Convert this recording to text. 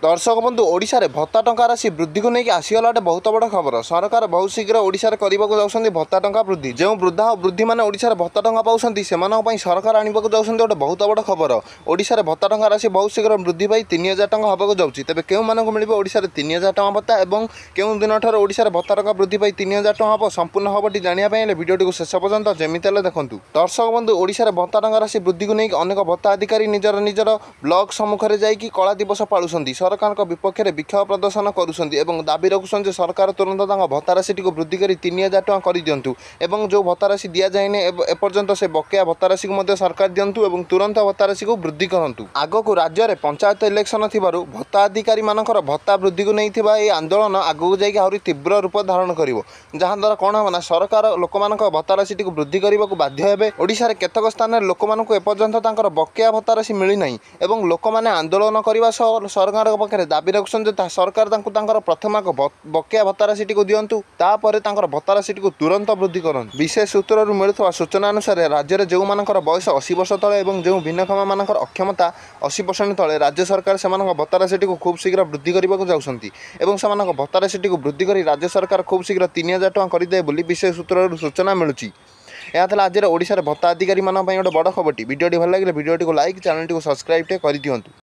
दर्शक बंधु ओडिशा रे भत्ता टंका राशि वृद्धि को लेकिन आसीगला गोटे बहुत बड़ खबर। सरकार बहुत शीघ्र ओडिशा रे करबाकू जाउछन्ती भत्ता टंका वृद्धि। जो वृद्धा और वृद्धि माने ओडिशा रे भत्ता टंका पाउछन्ती सेमानक पई सरकार आनिबाकू जाउछन्ती गोटे बहुत बड़ खबर। ओडिशा रे भत्ता टंका राशि बहुत शीघ्र वृद्धि पाई 3000 टंका हबाकू जाउछि। तबे केउ मानकू मिलिबो ओडिशा रे 3000 टंका भत्ता एवं केउ दिन ठार ओडिशा रे भत्ता टंका वृद्धि पाई 3000 टंका हबो संपूर्ण हबटी जानिया पई हेले वीडियोटी को शेष पर्यंत जेमिति हेले देखंतु। दर्शक बंधु ओडिशा रे भत्ता टंका राशि वृद्धि को लेकिन अनेक भत्ता अधिकारी निजर ब्लॉक सम्मुख रे जाईकी कला दिवस पालुछन्ती। सरकार को विपक्ष में विक्षोभ प्रदर्शन करुछन्ती एवं दाबी रखुछन्ती सरकार तुरंत तांका भत्ता राशि को वृद्धि करी 3000 टंका कर दियंतु एवं जो भत्ता राशि दिया जायने एपर्यंत से बकेया भत्ता राशि को मध्य सरकार दियंतु एवं तुरंत भत्ता राशि को वृद्धि करंतु। आगकू राज्य में पंचायत इलेक्शन थिबारु भत्ता अधिकारी मानकर भत्ता वृद्धि को नैथिबा ए आंदोलन आगकू जाइक आहुरी तीव्र रूप धारण करिवो। जहां द्वारा कोन होना सरकार लोकमानक भत्ता राशि को वृद्धि करबाकू बाध्य हेबे। ओडिशा रे केतक स्थान रे लोकमानकू एपर्यंत तांकर बकेया भत्ता राशि मिली नाही एवं लोकमाने आंदोलन करबा सह सरकार पक्षरे दाबी रखुछन्ती सरकार तांकर प्रथम बकेया भत्ता राशि को दियंतु तापर तांकर भत्ता राशि को तुरंत वृद्धि करंतु। विशेष सूत्रରୁ मिलुवा सूचना अनुसार राज्य में जो मानकर बयस 80 वर्ष तले एवं जो भिन्नक्षम मानकर अक्षमता 80% तले राज्य सरकार सेमानक भत्ता राशि को खूब शीघ्र वृद्धि करबाकू जाउछन्ती एवं सेमानक भत्ता राशि को वृद्धि करी राज्य सरकार खूब शीघ्र 3000 टंका करदे बोली विशेष सूत्रରୁ सूचना मिलुछि। यह आज ओडिशा रे भत्ता अधिकारी मान गोटे बड़ खबरटी। वीडियोटी भल लगे वीडियोटी को लाइक चैनल को सब्सक्राइब कर दियंतु।